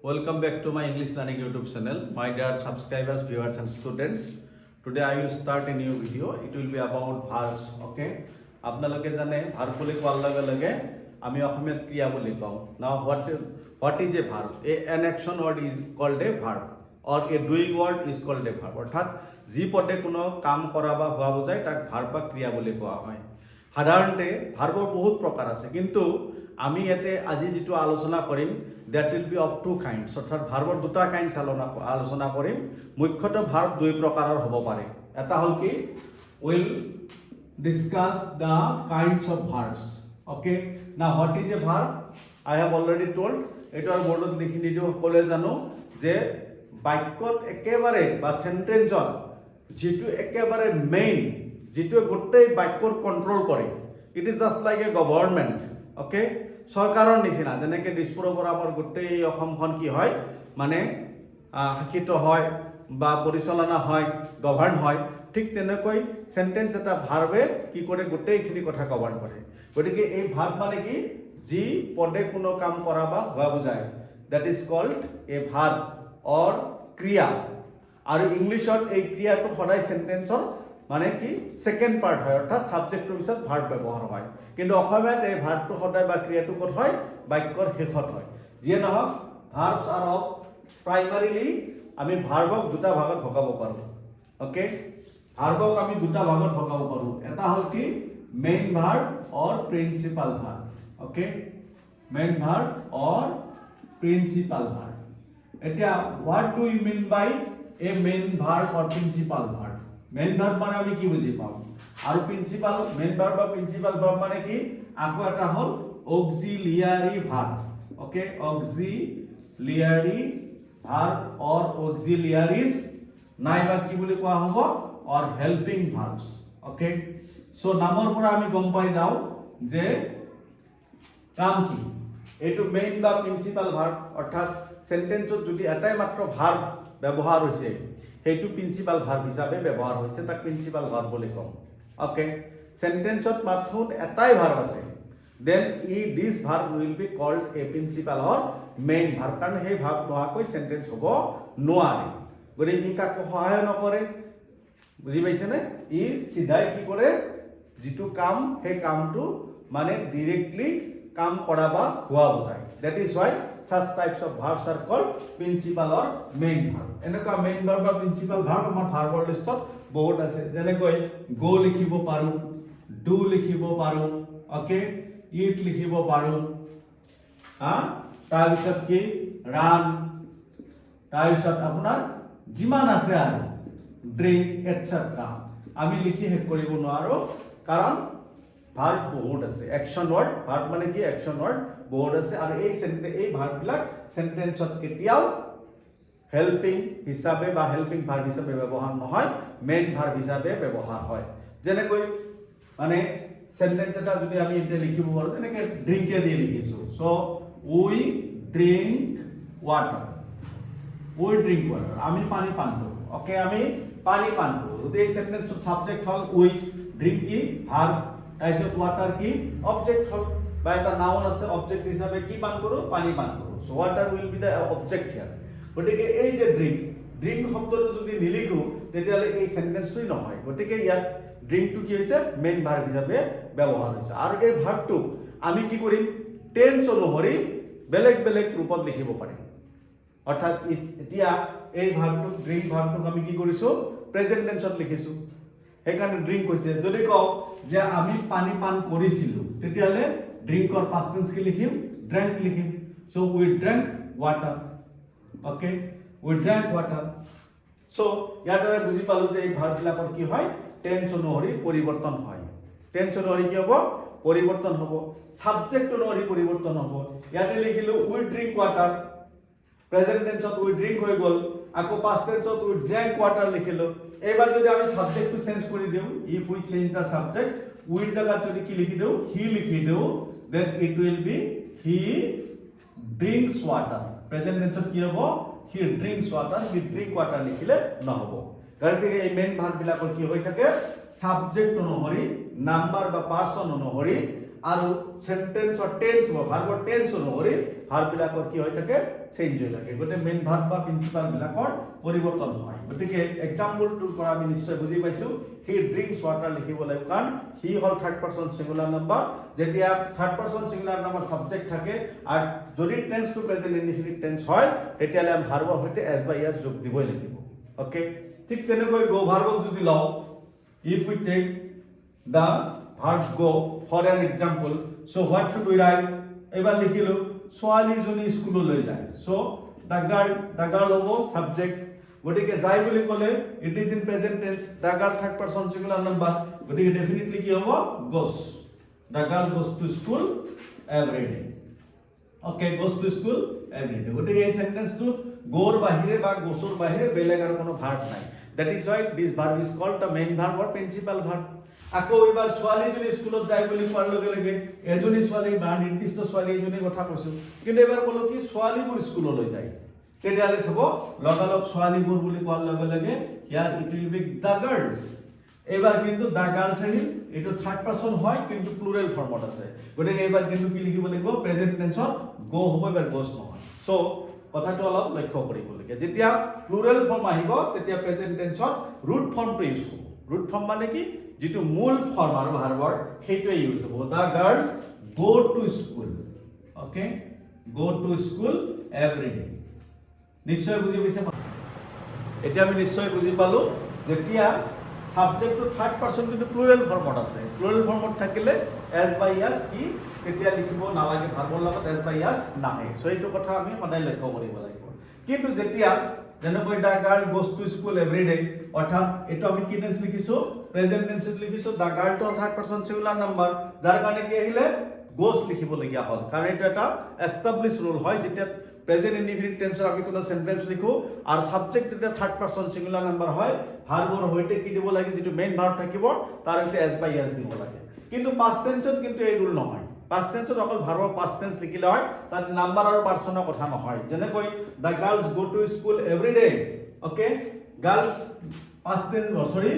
Welcome back to my English Learning YouTube channel, my dear subscribers, viewers, and students. Today I will start a new video. It will be about verbs. Okay? আপোনালোকে জানে verb বুলি কোৱাৰ লগে লগে আমি অসমীয়াত ক্ৰিয়া বুলি কওঁ. Now what is a verb? An action word is called a verb, or a doing word is called a verb. অৰ্থাৎ যি পদে কোনো কাম কৰা বা হোৱা বুজায় তাক verb বা ক্ৰিয়া বুলি কোৱা হয়. সাধাৰণতে ভাৰ্বৰ বহুত প্ৰকাৰ আছে, কিন্তু আমি ইয়াতে আজি যেটো আলোচনা কৰিম that will be of two kinds. অৰ্থাৎ ভাৰ্বৰ দুটা কাইন্ডছ আলোচনা কৰিম. মুখ্যতঃ ভাৰ্ব দুই প্ৰকাৰৰ হ'ব পাৰে. এটা হ'ল কি will discuss the kinds of verbs. Okay, now what is a verb? I have already told. এটাৰ বৰ্ডত লিখি নিদিও, সকলোৱে জানো যে বাক্যত একেবাৰে বা সেন্টেন্সত যেটো একেবাৰে মেইন, যেটো গোটেই বাক্যৰ কন্ট্ৰোল কৰে, it is just like a government. Okay, চৰকাৰৰ নিচিনা যেনেকৈ দিছপুৰৰ পৰা আমাৰ গোটেই অসমখন কি হয় মানে শাসিত হয় বা পৰিচালনা হয়, গভৰ্ণ হয়, ঠিক তেনেকৈ সেন্টেন্স এটা ভাৰ্বে কি কৰে গোটেইখিনি কথা গভৰ্ণ কৰে. গতিকে এই ভাৰ্ব মানে কি যি পদে কোনো কাম কৰা বা হোৱা বুজায়, that is called a verb or ক্ৰিয়া. আৰু ইংলিছত এই ক্ৰিয়াটো সদায় সেন্টেন্সৰ মানে কি সেকেন্ড পাৰ্ট হয়, অৰ্থাৎ সাবজেক্টৰ পিছত ভাৰ্ব ব্যৱহাৰ হয়. কিন্তু অসমীয়াত এই ভাৰ্বটো সদায় বা ক্ৰিয়াটো ক'ত হয়, বাক্যৰ শেষত হয়. যিয়ে নহওক ভাৰ্বস আৰ অফ প্ৰাইমাৰিলি আমি ভাৰ্বক দুটা ভাগত ভগাব পাৰোঁ. ওকে, ভাৰ্বক আমি দুটা ভাগত ভগাব পাৰোঁ. এটা হ'ল কি main verb or principal verb. Okay, main verb or principal verb. এতিয়া what do you mean by a main verb or principal verb? Main verb মানে আমি কি বুজি পাওঁ, আৰু প্ৰিন্সিপাল মেইন ভাৰ্ব বা প্ৰিন্সিপাল ভাৰ্ব মানে কি আকৌ এটা হ'ল auxiliary verb. Okay, auxiliary verb or auxiliaries নাইবা কি বুলি কোৱা হ'ব or helping verbs. Okay, so নামৰ পৰা আমি গম পাই যাওঁ যে কাম কি, এইটো মেইন বা প্ৰিন্সিপাল ভাৰ্ব. অৰ্থাৎ সেন্টেন্সত যদি এটাই মাত্ৰ ভাৰ্ব ব্যৱহাৰ হৈছে, সেইটো প্ৰিন্সিপাল ভাৰ্ব হিচাপে ব্যৱহাৰ হৈছে, তাক প্ৰিন্সিপাল ভাৰ্ব বুলি কওঁ. ওকে, সেন্টেন্সত মাত্ৰ এটাই ভাৰ্ব আছে, then this verb will be called a principal or main verb, কাৰণ সেই ভাৰ্ব নোহোৱাকৈ সেন্টেন্স হ'ব নোৱাৰে. গতিকে ই কাকো সহায় নকৰে, বুজি পাইছেনে? ই চিধাই কি কৰে, যিটো কাম সেই কামটো মানে ডিৰেক্টলি কাম কৰা বা হোৱা বুজায়. That is why such types of verbs are called principal or main verb. এনেকুৱা main verb বা principal verb আমাৰ ভাৰ্বৰ লিষ্টত বহুত আছে. যেনেকৈ go লিখিব পাৰো, do লিখিব পাৰো, ওকে, eat লিখিব পাৰো, তাৰপিছত কি run, তাৰপিছত আপোনাৰ যিমান আছে আৰু drink etc. আমি লিখি শেষ কৰিব নোৱাৰো, কাৰণ ভাৰ্ব বহুত আছে. অ্যাকশন ওয়াৰ্ড ভাৰ্ব মানে কি অ্যাকশন ওয়াৰ্ড বহুত আছে, আৰু এই ভাৰ্ববিলাক সেন্টেন্সত কেতিয়াও হেল্পিং হিচাপে বা হেল্পিং ভাৰ্ব হিচাপে ব্যৱহাৰ নহয়, মেইন ভাৰ্ব হিচাপে ব্যৱহাৰ হয়. যেনেকৈ মানে সেন্টেন্স এটা যদি আমি এতিয়া লিখিব পাৰোঁ, তেনেকৈ ড্ৰিংকে দি লিখিছোঁ. সো উই ড্ৰিংক ৱাটাৰ, উই ড্ৰিংক ৱাটাৰ, আমি পানী পান কৰোঁ. ওকে, আমি পানী পান কৰোঁ. এই সেন্টেন্সৰ সাবজেক্ট হ'ল উই, ড্ৰিংক কি ভাৰ্ব, তাৰপিছত ৱাটাৰ কি অবজেক্ট হ'ল, বা এটা নাউন আছে অবজেক্ট হিচাপে কি পান কৰোঁ, পানী পান কৰোঁ. So water will be the object here. গতিকে এই যে ড্ৰিংক শব্দটো যদি নিলিখোঁ তেতিয়াহ'লে এই সেন্টেন্সটোই নহয়. গতিকে ইয়াত ড্ৰিংকটো কি হৈছে মেইন ভাৰ্ব হিচাপে ব্যৱহাৰ হৈছে. আৰু এই ভাৰ্বটো আমি কি কৰিম, টেন্স অনুসৰি বেলেগ বেলেগ ৰূপত লিখিব পাৰিম. অৰ্থাৎ এতিয়া এই ভাৰ্বটোক ড্ৰিংক ভাৰ্বটোক আমি কি কৰিছোঁ প্ৰেজেন্ট টেন্সত লিখিছোঁ, সেইকাৰণে ড্ৰিংক হৈছে. যদি কওঁ যে আমি পানী পান কৰিছিলোঁ, তেতিয়াহ'লে ড্ৰিংকৰ পাষ্ট টেন্স কি লিখিম, ড্ৰেংক লিখিম. সো উই ড্ৰেংক ৱাটাৰ. ওকে, উই ড্ৰেংক ৱাটাৰ. সো ইয়াৰ দ্বাৰা বুজি পালোঁ যে এই ভাৰ্ববিলাকৰ কি হয় টেন্স অনুসৰি পৰিৱৰ্তন হয়. টেন্স অনুসৰি কি হ'ব পৰিৱৰ্তন হ'ব, সাবজেক্ট অনুসৰি পৰিৱৰ্তন হ'ব. ইয়াতে লিখিলোঁ উই ড্ৰিংক ৱাটাৰ, প্ৰেজেন্ট টেন্সত উই ড্ৰিংক হৈ গ'ল, আকৌ পাষ্ট টেন্সত উই ড্ৰেংক ৱাটাৰ লিখিলোঁ. এইবাৰ যদি আমি সাবজেক্টটো চেঞ্জ কৰি দিওঁ, if we change the subject, উইৰ জাগাত যদি কি লিখি দিওঁ, হি লিখি দিওঁ, then it will be he drinks water. Present টেন্সত কি হ'ব, he drinks water, he drink water লিখিলে নহ'ব. গতিকে এই মেইন ভাৰ্ববিলাকৰ কি হৈ থাকে সাবজেক্ট অনুসৰি, নাম্বাৰ বা পাৰ্সন অনুসৰি আৰু সেন্টেন্সৰ টেন্স ভাৰ্বৰ টেন্স অনুসৰি ভাৰ্ববিলাকৰ কি হৈ থাকে চেঞ্জ হৈ থাকে গতে মেইন ভাৰ্ব বা প্ৰিন্সিপাল বিলাকৰ পৰিৱৰ্তন হয় গতিকে এক্সাম্পলটোৰ পৰা আমি নিশ্চয় বুজি পাইছো হি ড্ৰিংকস ৱাটাৰ লিখিব লাগিব কাৰণ হি হল থাৰ্ড পাৰসন সিঙ্গুলাৰ নাম্বাৰ যেতিয়া third person singular number subject থাকে আৰু যদি tends to present indefinite tense হয় তেতিয়ালে আমি ভাৰ্বৰ সৈতে এস বাই এস যোগ দিবই লাগিব ওকে ঠিক তেনেকৈ গো ভাৰ্বক যদি লও if we take the verb go for an example so what should we write এবাৰ লিখিলো ছোৱালী জনী স্কুললৈ যায় so the girl হ'ব subject গটিকে যায় বুলি ক'লে it is in present tense the girl third person singular number গটিকে definitely কি হ'ব goes the girl goes to school every day okay goes to school every day গটিকে এই সেন্টেন্সটো গোৰ বাহিৰে বা গোছৰ বাহিৰে বেলেগ আৰু কোনো ভাৰ্ব নাই that is why this verb is called the main verb or principal verb আকৌ এবাৰ ছোৱালীজনী স্কুলত যায় বুলি কোৱাৰ লগে লগে এজনী ছোৱালী বা নিৰ্দিষ্ট ছোৱালী এজনী কথা কৈছো কিন্তু এবাৰ ক'লো কি ছোৱালীবোৰ স্কুললৈ যায় তেতিয়ালে সব লগালগ ছোৱালীবোৰ বুলি কোৱাৰ লগে লগে here it will be the girls এবাৰ কিন্তু দা গাৰ্লস আহিল এটো থাৰ্ড পাৰসন হয় কিন্তু প্লুৰাল ফৰ্মত আছে গতিকে এবাৰ কিন্তু কি লিখিব লাগিব প্ৰেজেন্ট টেন্সত গো হ'ব এবাৰ গোস নহয় সো কথাটো অলপ লক্ষ্য কৰিব লাগে যেতিয়া প্লুৰাল ফৰ্ম আহিব তেতিয়া প্ৰেজেন্ট টেন্সত ৰুট ফৰ্মটো ইউজ হ'ব ৰুট ফৰ্ম মানে কি যেটো মূল ফৰ্ম আৰু ভাৰ্বৰ সেইটোৱে ইউজ হ'ব the girls go to school okay go to school every day নিশ্চয় বুজি পাইছে এতিয়া আমি নিশ্চয় বুজি পালো যেতিয়া সাবজেক্ট টু থার্ড পারসন কিন্তু প্লুরাল ফর্মত আছে প্লুরাল ফর্মত থাকিলে এস বাই এস কি তেতিয়া লিখিব নালাগে ভাৰ্বৰ লগত এস বাই এস নাহে সো এইটো কথা আমি সদায় লক্ষ্য কৰিব লাগিব কিন্তু যেতিয়া যেনেকৈ the girl goes to school every day অৰ্থাৎ এটো আমি কি টেন্স লিখিছো প্ৰেজেন্ট টেন্সত লিখিছো the girl to third person singular number যাৰ কাৰণে কি আহিলে গোস লিখিব লগিয়া হল কাৰণ এটো এটা এস্টাবলিশ ৰুল হয় যেতিয়া প্ৰেজেন্ট ইনডিফিনিট টেন্সৰ আমি কোনো সেন্টেন্স লিখো আৰু সাবজেক্ট যেতিয়া থাৰ্ড পাৰসন সিঙ্গুলাৰ নাম্বাৰ হয় ভাৰ্বৰ হৈতে কি দিব লাগে যেটো মেইন ভাৰ্ব থাকিব তাৰ হৈতে এস বাই এস দিব লাগে কিন্তু পাস্ট টেন্সত কিন্তু এই রুল নহয় পাস্ট টেন্সত অকল ভাৰ্বৰ পাস্ট টেন্স লিখিলে হয় তাত নাম্বাৰ আৰু পাৰসনৰ কথা নহয় যেনেকৈ the girls go to school every day okay girls past tense sorry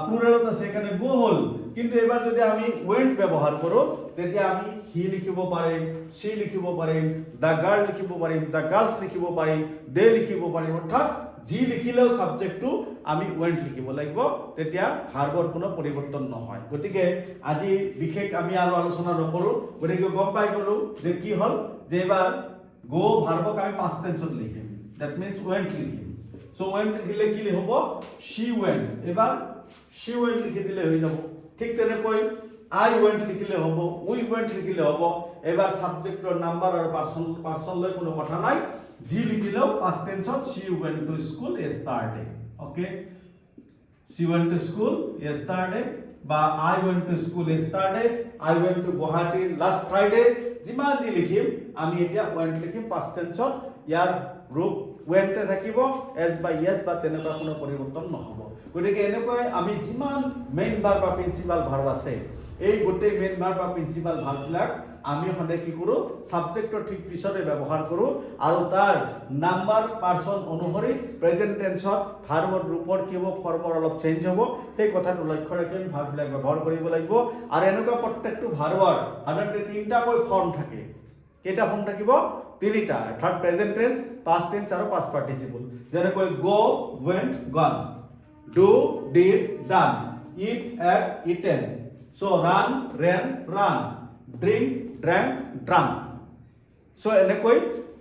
প্লুৰালত আছে এখানে গো হল কিন্তু এবাৰ যদি আমি ওয়েন্ট ব্যৱহাৰ কৰো তেতিয়া আমি হি লিখিব পাৰিম সি লিখিব পাৰিম দা গাৰ্ল লিখিব পাৰিম দা গাৰ্লস লিখিব পাৰিম দে লিখিব পাৰিম অৰ্থাৎ জি লিখিলেও সাবজেক্টটো আমি ওয়েন্ট লিখিব লাগিব তেতিয়া ভাৰ্বৰ কোনো পৰিৱৰ্তন নহয় গতিকে আজি বিশেষ আমি আৰু আলোচনা নকৰো গতিকে গম পাই গলো যে কি হল যে এবাৰ গো ভাৰ্বক আমি পাস্ট টেন্সত লিখিম দ্যাট মিন্স ওয়েন্ট লিখিম সো ওয়েন্ট লিখিলে কি হ'ব she went এবাৰ she went লিখি দিলে হৈ যাব ঠিক তেনেকৈ I went লিখিলে হ'ব we went লিখিলে হ'ব এবাৰ সাবজেক্টৰ নাম্বাৰ আৰু পারসন লৈ কোনো কথা নাই জি লিখিলেও পাস্ট টেন্সত she went to school yesterday okay she went to school yesterday বা I went to school yesterday I went to Guwahati last Friday যিমান দি লিখিম আমি এতিয়া went লিখিম পাস্ট টেন্সত ইয়াৰ ৰূপ went থাকিব এস বাই এস বা তেনেকুৱা কোনো পৰিৱৰ্তন নহব গতিকে এনেকৈ আমি যিমান মেইন ভাৰ্ব বা প্ৰিন্সিপাল ভাৰ্ব আছে এই গোটেই মেইন ভাৰ্ব বা প্ৰিন্সিপাল ভাৰ্ববিলাক আমি সদায় কি কৰো সাবজেক্টৰ ঠিক পিছতে ব্যৱহাৰ কৰো আৰু তাৰ নাম্বাৰ পাৰসন অনুসৰি প্ৰেজেন্ট টেন্সত ভাৰ্বৰ ৰূপৰ কি হ'ব ফৰ্মৰ অলপ চেঞ্জ হ'ব সেই কথাটো লক্ষ্য ৰাখি আমি ভাৰ্ববিলাক ব্যৱহাৰ কৰিব লাগিব আৰু এনেকুৱা প্ৰত্যেকটো ভাৰ্বৰ সাধাৰণতে তিনিটাকৈ ফৰ্ম থাকে কেইটা ফৰ্ম থাকিব তিনিটা অৰ্থাৎ প্ৰেজেন্ট টেন্স পাস্ট টেন্স আৰু পাস্ট পাৰ্টিসিপল যেনেকৈ গো ওয়েন্ট গন do did done it at eaten so run ran run drink drank drunk so এনেকৈ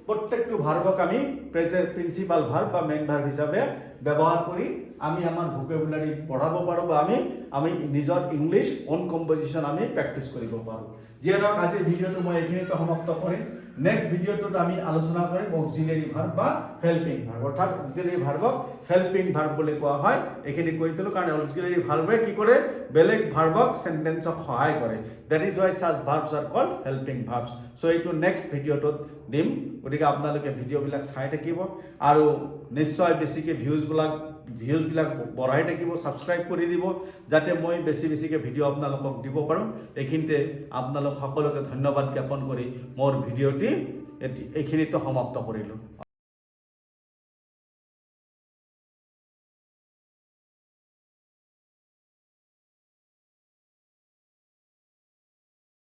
প্ৰত্যেকটো ভাৰ্বক আমি প্ৰেজেন্ট প্ৰিন্সিপাল ভাৰ্ব বা মেইন ভাৰ্ব হিচাপে ব্যৱহাৰ কৰি আমি আমাৰ ভোকেবুলাৰি পঢ়াব পাৰো বা আমি নিজৰ ইংলিশ অন কম্পোজিশন আমি প্ৰ্যাকটিস কৰিব পাৰো যেৰক আজি ভিডিওটো মই এখিনিতে সমাপ্ত কৰিম নেক্সট ভিডিওটোত আমি আলোচনা কৰিম অক্সিলিয়াৰি ভাৰ্ব বা হেল্পিং ভাৰ্ব অৰ্থাৎ অক্সিলিয়াৰি ভাৰ্বক হেল্পিং ভাৰ্ব বুলি কোৱা হয় এখিনি কৈছিলো কাৰণ অক্সিলিয়াৰি ভাৰ্বে কি কৰে বেলেগ ভাৰ্বক সেন্টেন্সক সহায় কৰে দ্যাট ইজ হোৱাই সাচ ভাৰ্বস আৰ কল্ড হেল্পিং ভাৰ্বস সো এইটো নেক্সট ভিডিওটোত দিম গতিকে আপোনালোকে ভিডিওবিলাক চাই থাকিব আৰু নিশ্চয় বেছিকে ভিউজবিলাক বঢ়াই থাকিব সাবস্ক্ৰাইব কৰি দিব যাতে মই বেছিকে ভিডিও আপোনালোকক দিব পাৰো এইখিনিতে আপোনালোক সকলোকে ধন্যবাদ জ্ঞাপন কৰি মোৰ ভিডিওটি এইখিনিতে সমাপ্ত কৰিলো